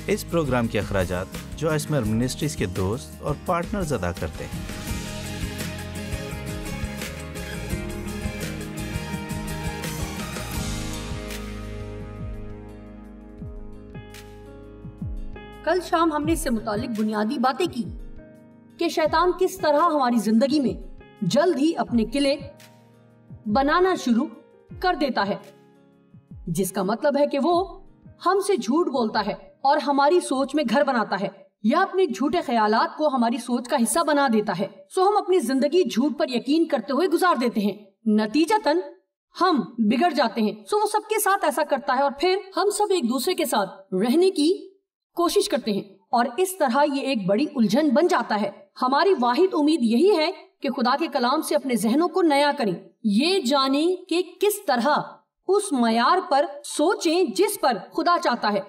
اس programme کے اخراجات جو اسمر منسٹریز کے دوست اور پارٹنرز ادا کرتے ہیں۔ کل شام ہم نے اس سے متعلق بنیادی باتیں کی کہ شیطان کس طرح ہماری زندگی میں جلد ہی اپنے قلعے بنانا شروع کر دیتا ہے، جس کا مطلب ہے کہ وہ ہم سے جھوٹ بولتا ہے اور ہماری سوچ میں گھر بناتا ہے یا اپنے جھوٹے خیالات کو ہماری سوچ کا حصہ بنا دیتا ہے۔ سو ہم اپنی زندگی جھوٹ پر یقین کرتے ہوئے گزار دیتے ہیں، نتیجتاً ہم بگڑ جاتے ہیں۔ سو وہ سب کے ساتھ ایسا کرتا ہے اور پھر ہم سب ایک دوسرے کے ساتھ رہنے کی کوشش کرتے ہیں اور اس طرح یہ ایک بڑی الجھن بن جاتا ہے۔ ہماری واحد امید یہی ہے کہ خدا کے کلام سے اپنے ذہنوں کو نیا کریں، یہ جانیں کہ کس طرح اس معیار پر سوچیں جس پر خدا چاہتا ہے،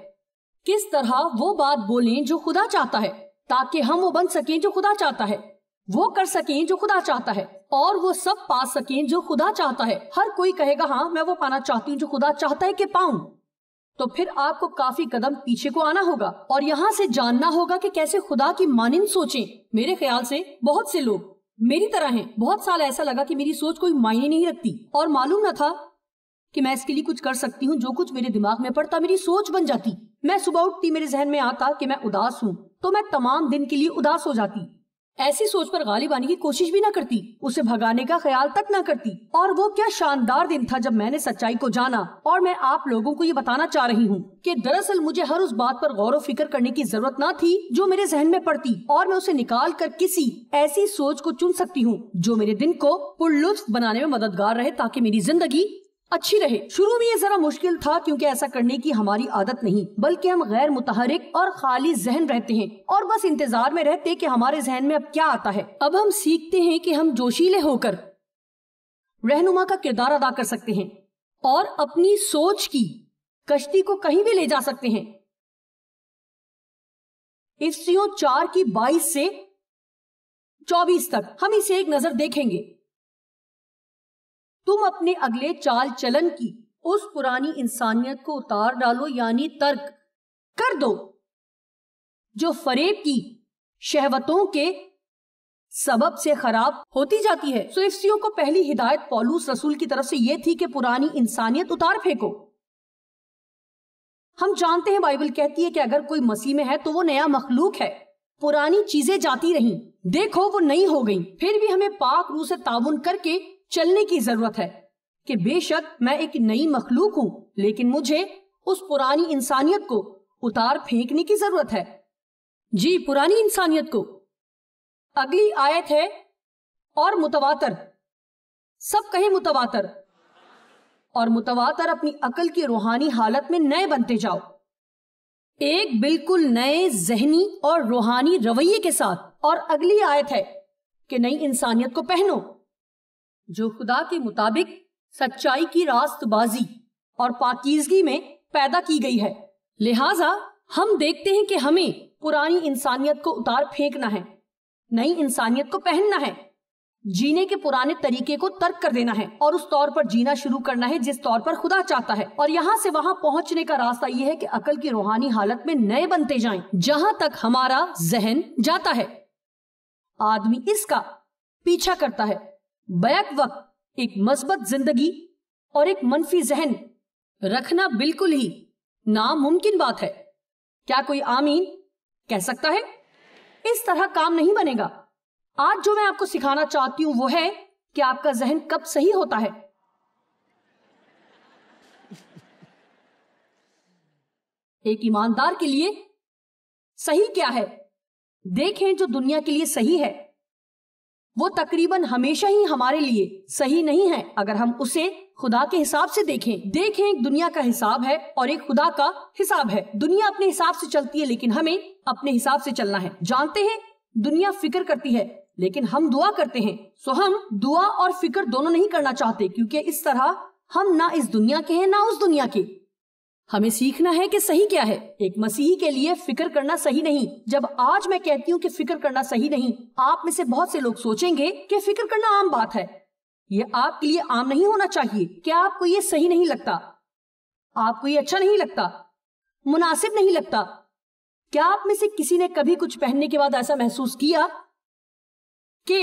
کس طرح وہ بات بولیں جو خدا چاہتا ہے، تاکہ ہم وہ بن سکیں جو خدا چاہتا ہے، وہ کر سکیں جو خدا چاہتا ہے اور وہ سب پا سکیں جو خدا چاہتا ہے۔ ہر کوئی کہے گا ہاں میں وہ پانا چاہتی ہوں جو خدا چاہتا ہے کہ پاؤں، تو پھر آپ کو کافی قدم پیچھے کو آنا ہوگا اور یہاں سے جاننا ہوگا کہ کیسے خدا کی مانند سوچیں۔ میرے خیال سے بہت سے لوگ میری طرح ہیں، بہت سال ایسا لگا کہ میری سوچ کوئی معنی نہیں رکھتی اور معلوم نہ تھا کہ میں اس کے لیے کچھ کر سکتی ہوں۔ جو کچھ میرے دماغ میں پڑتا میری سوچ بن جاتی۔ میں صبح اٹھتی، میرے ذہن میں آتا کہ میں اداس ہوں تو میں تمام دن کے لیے اداس ہو جاتی، ایسی سوچ پر غالب آنے کی کوشش بھی نہ کرتی، اسے بھگانے کا خیال تک نہ کرتی۔ اور وہ کیا شاندار دن تھا جب میں نے سچائی کو جانا، اور میں آپ لوگوں کو یہ بتانا چاہ رہی ہوں کہ دراصل مجھے ہر اس بات پر غور و فکر کرنے کی ضرورت نہ تھی جو میرے ذہن میں پڑتی، اور میں اسے نکال کر کسی ایسی سوچ کو چن سکتی ہوں جو میرے دن کو پرلطف بنانے میں مددگار رہے تاکہ میری زندگی اچھی رہے۔ شروع میں یہ ذرا مشکل تھا کیونکہ ایسا کرنے کی ہماری عادت نہیں، بلکہ ہم غیر متحرک اور خالی ذہن رہتے ہیں اور بس انتظار میں رہتے کہ ہمارے ذہن میں اب کیا آتا ہے۔ اب ہم سیکھتے ہیں کہ ہم جوشیلے ہو کر رہنما کا کردار ادا کر سکتے ہیں اور اپنی سوچ کی کشتی کو کہیں بھی لے جا سکتے ہیں۔ افسیوں 4:22 سے 24 تک ہم اسے ایک نظر دیکھیں گے۔ تم اپنے اگلے چال چلن کی اس پرانی انسانیت کو اتار ڈالو، یعنی ترک کر دو جو فریب کی شہوتوں کے سبب سے خراب ہوتی جاتی ہے۔ سو افسیوں کو پہلی ہدایت پولس رسول کی طرف سے یہ تھی کہ پرانی انسانیت اتار پھینکو۔ ہم جانتے ہیں بائبل کہتی ہے کہ اگر کوئی مسیح میں ہے تو وہ نیا مخلوق ہے، پرانی چیزیں جاتی رہیں، دیکھو وہ نئی ہو گئیں۔ پھر بھی ہمیں پاک روح سے تعاون کر کے چلنے کی ضرورت ہے کہ بے شک میں ایک نئی مخلوق ہوں، لیکن مجھے اس پرانی انسانیت کو اتار پھینکنے کی ضرورت ہے۔ جی، پرانی انسانیت کو۔ اگلی آیت ہے اور متواتر، سب کہیں متواتر، اور متواتر اپنی عقل کی روحانی حالت میں نئے بنتے جاؤ، ایک بالکل نئے ذہنی اور روحانی رویے کے ساتھ۔ اور اگلی آیت ہے کہ نئی انسانیت کو پہنو جو خدا کے مطابق سچائی کی راست بازی اور پاکیزگی میں پیدا کی گئی ہے۔ لہٰذا ہم دیکھتے ہیں کہ ہمیں پرانی انسانیت کو اتار پھینکنا ہے، نئی انسانیت کو پہننا ہے، جینے کے پرانے طریقے کو ترک کر دینا ہے اور اس طور پر جینا شروع کرنا ہے جس طور پر خدا چاہتا ہے۔ اور یہاں سے وہاں پہنچنے کا راستہ یہ ہے کہ عقل کی روحانی حالت میں نئے بنتے جائیں جہاں تک ہمارا ذہن جاتا ہے۔ آدمی اس کا پیچھا کرتا ہے، بیک وقت ایک مثبت زندگی اور ایک منفی ذہن رکھنا بالکل ہی ناممکن بات ہے۔ کیا کوئی آمین کہہ سکتا ہے؟ اس طرح کام نہیں بنے گا۔ آج جو میں آپ کو سکھانا چاہتی ہوں وہ ہے کہ آپ کا ذہن کب صحیح ہوتا ہے۔ ایک ایماندار کے لیے صحیح کیا ہے؟ دیکھیں جو دنیا کے لیے صحیح ہے وہ تقریباً ہمیشہ ہی ہمارے لیے صحیح نہیں ہے اگر ہم اسے خدا کے حساب سے دیکھیں۔ ایک دنیا کا حساب ہے اور ایک خدا کا حساب ہے۔ دنیا اپنے حساب سے چلتی ہے لیکن ہمیں اپنے حساب سے چلنا ہے۔ جانتے ہیں دنیا فکر کرتی ہے لیکن ہم دعا کرتے ہیں۔ سو ہم دعا اور فکر دونوں نہیں کرنا چاہتے کیونکہ اس طرح ہم نہ اس دنیا کے ہیں نہ اس دنیا کے۔ ہمیں سیکھنا ہے کہ صحیح کیا ہے۔ ایک مسیحی کے لیے فکر کرنا صحیح نہیں۔ جب آج میں کہتی ہوں کہ فکر کرنا صحیح نہیں، آپ میں سے بہت سے لوگ سوچیں گے کہ فکر کرنا عام بات ہے۔ یہ آپ کے لیے عام نہیں ہونا چاہیے۔ کیا آپ کو یہ صحیح نہیں لگتا؟ آپ کو یہ اچھا نہیں لگتا؟ مناسب نہیں لگتا؟ کیا آپ میں سے کسی نے کبھی کچھ پہننے کے بعد ایسا محسوس کیا کہ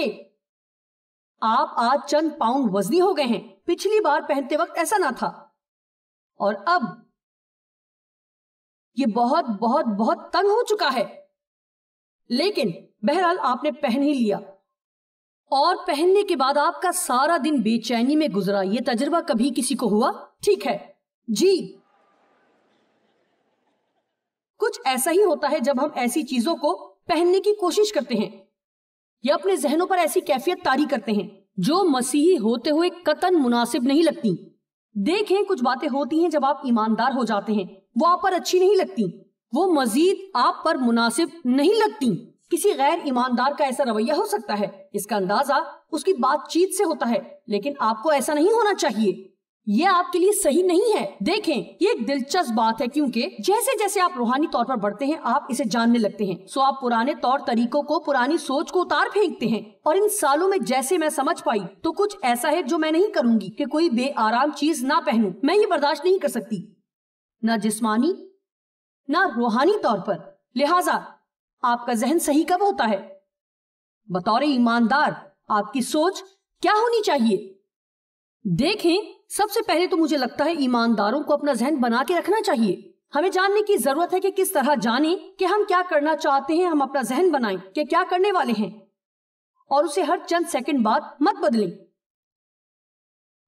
آپ آج چند پاؤنڈ وزنی ہو گئے ہیں؟ پچھلی بار پہنتے وقت ایسا نہ تھا اور اب یہ بہت بہت بہت تنگ ہو چکا ہے، لیکن بہرحال آپ نے پہن ہی لیا، اور پہننے کے بعد آپ کا سارا دن بے چینی میں گزرا۔ یہ تجربہ کبھی کسی کو ہوا؟ ٹھیک ہے جی، کچھ ایسا ہی ہوتا ہے جب ہم ایسی چیزوں کو پہننے کی کوشش کرتے ہیں یا اپنے ذہنوں پر ایسی کیفیت طاری کرتے ہیں جو مسیحی ہوتے ہوئے قطعاً مناسب نہیں لگتی۔ دیکھیں، کچھ باتیں ہوتی ہیں جب آپ ایماندار ہو جاتے ہیں، وہ آپ پر اچھی نہیں لگتی، وہ مزید آپ پر مناسب نہیں لگتی۔ کسی غیر ایماندار کا ایسا رویہ ہو سکتا ہے، اس کا اندازہ اس کی بات چیت سے ہوتا ہے، لیکن آپ کو ایسا نہیں ہونا چاہیے، یہ آپ کے لیے صحیح نہیں ہے۔ دیکھیں، یہ ایک دلچسپ بات ہے کیونکہ جیسے جیسے آپ روحانی طور پر بڑھتے ہیں آپ اسے جاننے لگتے ہیں، سو آپ پرانے طور طریقوں کو، پرانی سوچ کو اتار پھینکتے ہیں۔ اور ان سالوں میں جیسے میں سمجھ پائی تو کچھ ایسا ہے جو میں نہیں کروں گی کہ کوئی بے آرام چیز نہ پہنوں، میں یہ برداشت نہیں کر سکتی، نہ جسمانی نہ روحانی طور پر۔ لہٰذا آپ کا ذہن صحیح کب ہوتا ہے؟ بطور ایماندار آپ کی سوچ کیا ہونی چاہیے؟ دیکھیں، سب سے پہلے تو مجھے لگتا ہے ایمانداروں کو اپنا ذہن بنا کے رکھنا چاہیے۔ ہمیں جاننے کی ضرورت ہے کہ کس طرح جانیں کہ ہم کیا کرنا چاہتے ہیں، ہم اپنا ذہن بنائیں کہ کیا کرنے والے ہیں اور اسے ہر چند سیکنڈ بعد مت بدلیں۔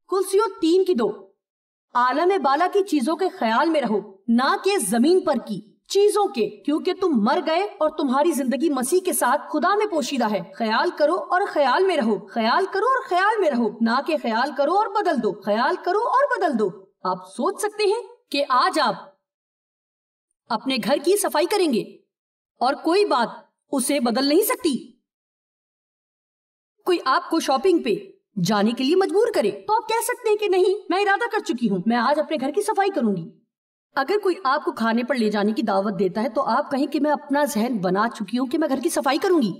کلسیوں 3:2 عالم بالا کی چیزوں کے خیال میں رہو، نہ کہ زمین پر کی چیزوں کے، کیونکہ تم مر گئے اور تمہاری زندگی مسیح کے ساتھ خدا میں پوشیدہ ہے۔ خیال کرو اور خیال میں رہو، خیال کرو اور خیال میں رہو، نہ کہ خیال کرو اور بدل دو، خیال کرو اور بدل دو۔ آپ سوچ سکتے ہیں کہ آج آپ اپنے گھر کی صفائی کریں گے اور کوئی بات اسے بدل نہیں سکتی۔ کوئی آپ کو شاپنگ پہ جانے کے لیے مجبور کرے تو آپ کہہ سکتے ہیں کہ نہیں، میں ارادہ کر چکی ہوں، میں آج اپنے گھر کی صفائی کروں گی۔ اگر کوئی آپ کو کھانے پر لے جانے کی دعوت دیتا ہے تو آپ کہیں کہ میں اپنا ذہن بنا چکی ہوں کہ میں گھر کی صفائی کروں گی۔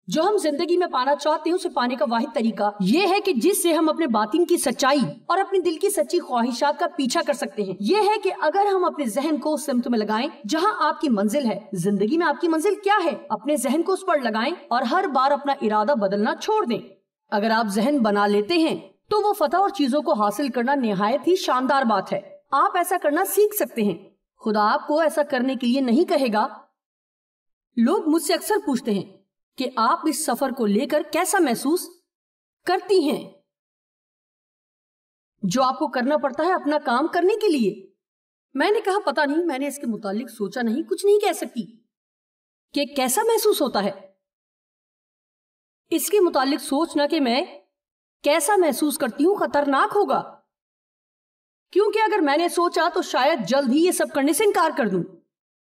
جو ہم زندگی میں پانا چاہتے ہیں اسے پانے کا واحد طریقہ یہ ہے کہ جس سے ہم اپنے باطن کی سچائی اور اپنے دل کی سچی خواہشات کا پیچھا کر سکتے ہیں، یہ ہے کہ اگر ہم اپنے ذہن کو اس سمت میں لگائیں جہاں آپ کی منزل ہے۔ زندگی میں آپ کی منزل کیا ہے؟ اپنے ذہن کو اس پر لگائیں اور ہر بار اپنا ارادہ بدلنا چھوڑ دیں۔ اگر آپ ذہن بنا لیتے ہیں تو وہ فتح اور چیزوں کو حاصل کرنا نہایت ہی شاندار بات ہے۔ آپ ایسا کرنا سیکھ سکتے ہیں، خدا آپ کو ایسا کرنے کے لیے نہیں کہے گا۔ لوگ مجھ سے اکثر پوچھتے ہیں کہ آپ اس سفر کو لے کر کیسا محسوس کرتی ہیں جو آپ کو کرنا پڑتا ہے اپنا کام کرنے کے لیے۔ میں نے کہا پتہ نہیں، میں نے اس کے متعلق سوچا نہیں، کچھ نہیں کہہ سکتی کہ کیسا محسوس ہوتا ہے۔ اس کے متعلق سوچنا کہ میں کیسا محسوس کرتی ہوں خطرناک ہوگا، کیونکہ اگر میں نے سوچا تو شاید جلد ہی یہ سب کرنے سے انکار کر دوں۔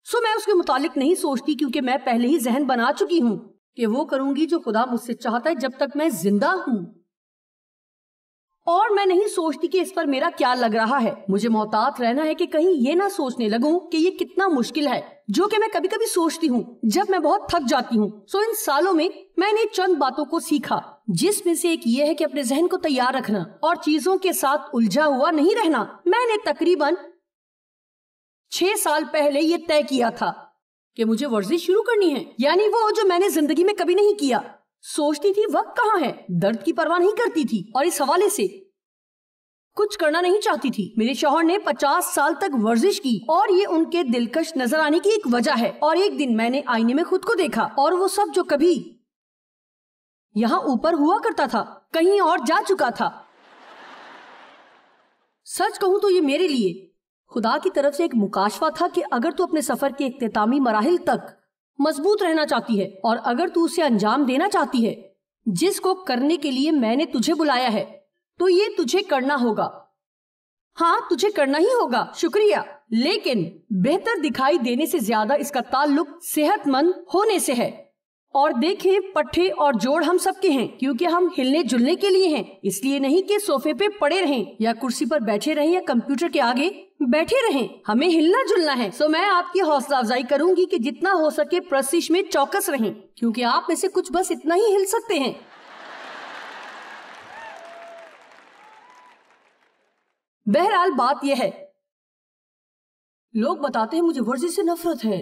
سو میں اس کے متعلق نہیں سوچتی کیونکہ میں پہلے ہی ذہن بنا چکی ہوں کہ وہ کروں گی جو خدا مجھ سے چاہتا ہے جب تک میں زندہ ہوں، اور میں نہیں سوچتی کہ اس پر میرا کیا لگ رہا ہے۔ مجھے محتاط رہنا ہے کہ کہیں یہ نہ سوچنے لگوں کہ یہ کتنا مشکل ہے، جو کہ میں کبھی کبھی سوچتی ہوں جب میں بہت تھک جاتی ہوں۔ سو ان سالوں میں نے چند باتوں کو سیکھا، جس میں سے ایک یہ ہے کہ اپنے ذہن کو تیار رکھنا اور چیزوں کے ساتھ الجھا ہوا نہیں رہنا۔ میں نے تقریباً 6 سال پہلے یہ طے کیا تھا کہ مجھے ورزش شروع کرنی ہے، یعنی وہ جو میں نے زندگی میں کبھی نہیں کیا۔ سوچتی تھی وقت کہاں ہے، درد کی پرواہ نہیں کرتی تھی اور اس حوالے سے کچھ کرنا نہیں چاہتی تھی۔ میرے شوہر نے 50 سال تک ورزش کی اور یہ ان کے دلکش نظر آنے کی ایک وجہ ہے۔ اور ایک دن میں نے آئینے میں خود کو دیکھا اور وہ سب جو کبھی یہاں اوپر ہوا کرتا تھا کہیں اور جا چکا تھا۔ سچ کہوں تو یہ میرے لیے خدا کی طرف سے ایک مکاشفہ تھا کہ اگر تو اپنے سفر کے اختتامی مراحل تک مضبوط رہنا چاہتی ہے اور اگر تو اسے انجام دینا چاہتی ہے جس کو کرنے کے لیے میں نے تجھے بلایا ہے، تو یہ تجھے کرنا ہوگا۔ ہاں، تجھے کرنا ہی ہوگا، شکریہ، لیکن بہتر دکھائی دینے سے زیادہ اس کا تعلق صحت مند ہونے سے ہے۔ اور دیکھیں، پٹھے اور جوڑ ہم سب کے ہیں، کیونکہ ہم ہلنے جلنے کے لیے ہیں، اس لیے نہیں کہ صوفے پہ پڑے رہیں یا کرسی پر بیٹھے رہیں یا کمپیوٹر کے آگے بیٹھے رہیں، ہمیں ہلنا جلنا ہے۔ سو میں آپ کی حوصلہ افزائی کروں گی کہ جتنا ہو سکے پرستش میں چوکس رہیں، کیونکہ آپ میں سے کچھ بس اتنا ہی ہل سکتے ہیں۔ بہرحال بات یہ ہے، لوگ بتاتے ہیں مجھے ورزش سے نفرت ہے،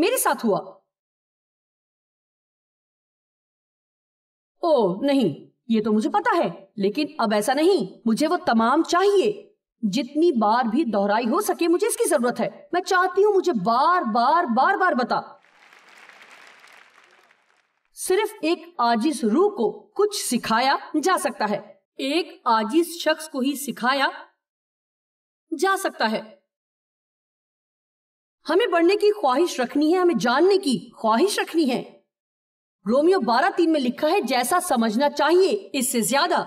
میرے ساتھ ہوا. اوہ نہیں, یہ تو مجھے پتا ہے, لیکن اب ایسا نہیں. مجھے وہ تمام چاہیے. جتنی بار بھی دہرائی ہو سکے مجھے اس کی ضرورت ہے. میں چاہتی ہوں مجھے بار بار بار بار بتا. صرف ایک عاجز روح کو کچھ سکھایا جا سکتا ہے. ایک عاجز شخص کو ہی سکھایا جا سکتا ہے. ہمیں بڑھنے کی خواہش رکھنی ہے, ہمیں جاننے کی خواہش رکھنی ہے. رومیو 12:3 میں لکھا ہے, جیسا سمجھنا چاہیے اس سے زیادہ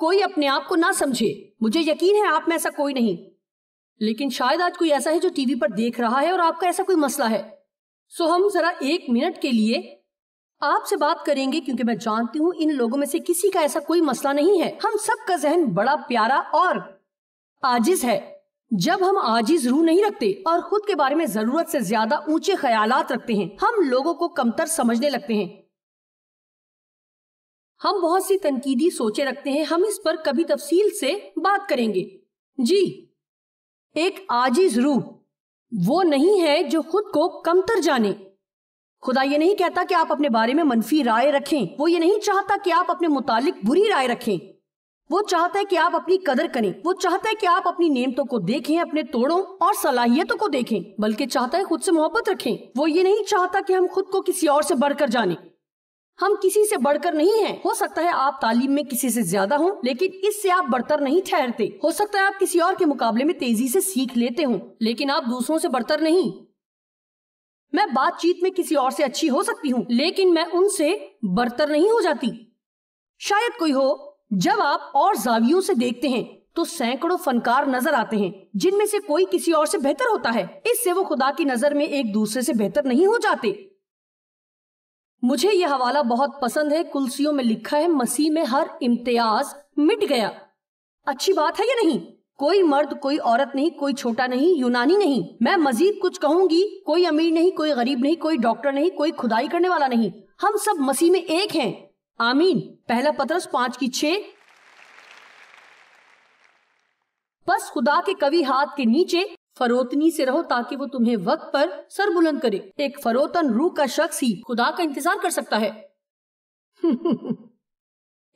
کوئی اپنے آپ کو نہ سمجھے. مجھے یقین ہے آپ میں ایسا کوئی نہیں, لیکن شاید آج کوئی ایسا ہے جو ٹی وی پر دیکھ رہا ہے اور آپ کا ایسا کوئی مسئلہ ہے. سو ہم ذرا 1 منٹ کے لیے آپ سے بات کریں گے, کیونکہ میں جانتی ہوں ان لوگوں میں سے کسی کا ایسا کوئی مسئلہ نہیں ہے. ہم سب کا ذہن بڑا پیارا اور عاجز ہے. جب ہم عاجز روح نہیں رکھتے اور خود کے بارے میں ضرورت سے زیادہ اونچے خیالات رکھتے ہیں, ہم لوگوں کو کمتر سمجھنے لگتے ہیں. ہم بہت سی تنقیدی سوچیں رکھتے ہیں. ہم اس پر کبھی تفصیل سے بات کریں گے. جی, ایک عاجز روح وہ نہیں ہے جو خود کو کمتر جانے. خدا یہ نہیں کہتا کہ آپ اپنے بارے میں منفی رائے رکھیں. وہ یہ نہیں چاہتا کہ آپ اپنے متعلق بری رائے رکھیں. وہ چاہتا ہے کہ آپ اپنی قدر کریں. وہ چاہتا ہے کہ آپ اپنی نعمتوں کو دیکھیں, اپنے توڑوں اور صلاحیتوں کو دیکھیں, بلکہ چاہتا ہے خود سے محبت رکھیں. وہ یہ نہیں چاہتا کہ ہم خود کو کسی اور سے بڑھ کر جانیں. ہم کسی سے بڑھ کر نہیں ہیں. ہو سکتا ہے آپ تعلیم میں کسی سے زیادہ ہوں, لیکن اس سے آپ برتر نہیں ٹھہرتے. ہو سکتا ہے آپ کسی اور کے مقابلے میں تیزی سے سیکھ لیتے ہوں, لیکن آپ دوسروں سے برتر نہیں. میں بات چیت میں کسی اور سے اچھی ہو سکتی ہوں, لیکن میں ان سے برتر نہیں ہو جاتی. شاید کوئی ہو, جب آپ اور زاویوں سے دیکھتے ہیں تو سینکڑوں فنکار نظر آتے ہیں جن میں سے کوئی کسی اور سے بہتر ہوتا ہے. اس سے وہ خدا کی نظر میں ایک دوسرے سے بہتر نہیں ہو جاتے. مجھے یہ حوالہ بہت پسند ہے. کلسیوں میں لکھا ہے, مسیح میں ہر امتیاز مٹ گیا. اچھی بات ہے یا نہیں؟ کوئی مرد, کوئی عورت نہیں, کوئی چھوٹا نہیں, یونانی نہیں. میں مزید کچھ کہوں گی, کوئی امیر نہیں, کوئی غریب نہیں, کوئی ڈاکٹر نہیں, کوئی کھدائی کرنے والا نہیں. ہم سب مسیح میں ایک ہیں. آمین. پہلا پطرس 5:6. بس خدا کے قوی ہاتھ کے نیچے فروتنی سے رہو تاکہ وہ تمہیں وقت پر سر بلند کرے. ایک فروتن روح کا شخص ہی خدا کا انتظار کر سکتا ہے.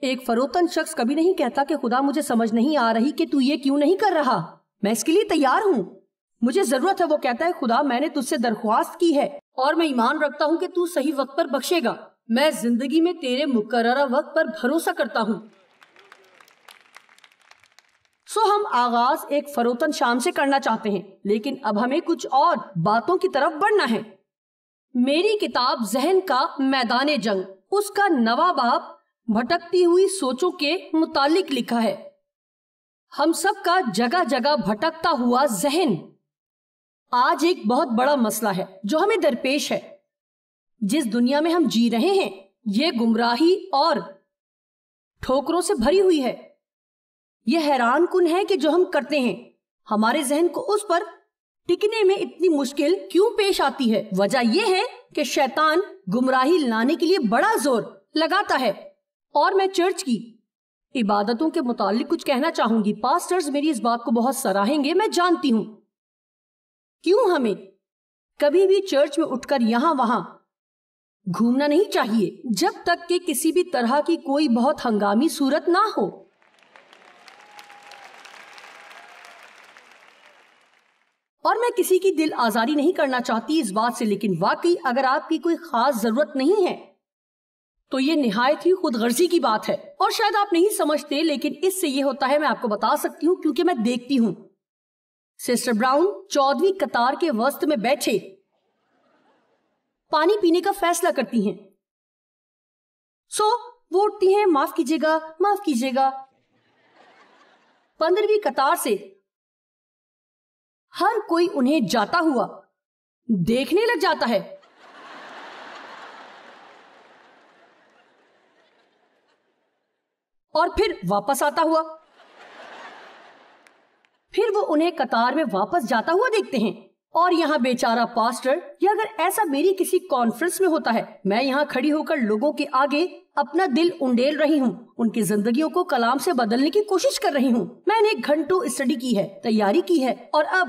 ایک فروتن شخص کبھی نہیں کہتا کہ خدا مجھے سمجھ نہیں آ رہی کہ تو یہ کیوں نہیں کر رہا, میں اس کے لیے تیار ہوں, مجھے ضرورت ہے. وہ کہتا ہے خدا میں نے تجھ سے درخواست کی ہے اور میں ایمان رکھتا ہوں کہ تو صحیح وقت پر بخشے گا. میں زندگی میں تیرے مقررہ وقت پر بھروسہ کرتا ہوں. سو ہم آغاز ایک فروتن شام سے کرنا چاہتے ہیں, لیکن اب ہمیں کچھ اور باتوں کی طرف بڑھنا ہے. میری کتاب ذہن کا میدان جنگ, اس کا 9واں باب بھٹکتی ہوئی سوچوں کے متعلق لکھا ہے. ہم سب کا جگہ جگہ بھٹکتا ہوا ذہن آج ایک بہت بڑا مسئلہ ہے جو ہمیں درپیش ہے. جس دنیا میں ہم جی رہے ہیں یہ گمراہی اور ٹھوکروں سے بھری ہوئی ہے. یہ حیران کن ہے کہ جو ہم کرتے ہیں ہمارے ذہن کو اس پر ٹکنے میں اتنی مشکل کیوں پیش آتی ہے. وجہ یہ ہے کہ شیطان گمراہی لانے کے لیے بڑا زور لگاتا ہے. اور میں چرچ کی عبادتوں کے متعلق کچھ کہنا چاہوں گی. پاسٹرز میری اس بات کو بہت سراہیں گے, میں جانتی ہوں. کیوں ہمیں کبھی بھی چرچ میں اٹھ کر یہاں وہاں گھومنا نہیں چاہیے جب تک کہ کسی بھی طرح کی کوئی بہت ہنگامی صورت نہ ہو. اور میں کسی کی دل آزاری نہیں کرنا چاہتی اس بات سے, لیکن واقعی اگر آپ کی کوئی خاص ضرورت نہیں ہے تو یہ نہایت ہی خود غرضی کی بات ہے. اور شاید آپ نہیں سمجھتے, لیکن اس سے یہ ہوتا ہے. میں آپ کو بتا سکتی ہوں کیونکہ میں دیکھتی ہوں. سسٹر براؤن 14ویں قطار کے وسط میں بیٹھے پانی پینے کا فیصلہ کرتی ہیں. سو وہ اٹھتی ہیں, معاف کیجیے گا, معاف کیجیے گا. 15ویں قطار سے ہر کوئی انہیں جاتا ہوا دیکھنے لگ جاتا ہے. اور پھر واپس آتا ہوا. پھر وہ انہیں قطار میں واپس جاتا ہوا دیکھتے ہیں. اور یہاں بیچارہ پاسٹر, یا اگر ایسا میری کسی کانفرنس میں ہوتا ہے, میں یہاں کھڑی ہو کر لوگوں کے آگے اپنا دل انڈیل رہی ہوں, ان کی زندگیوں کو کلام سے بدلنے کی کوشش کر رہی ہوں. میں نے گھنٹوں اسٹڈی کی ہے, تیاری کی ہے, اور اب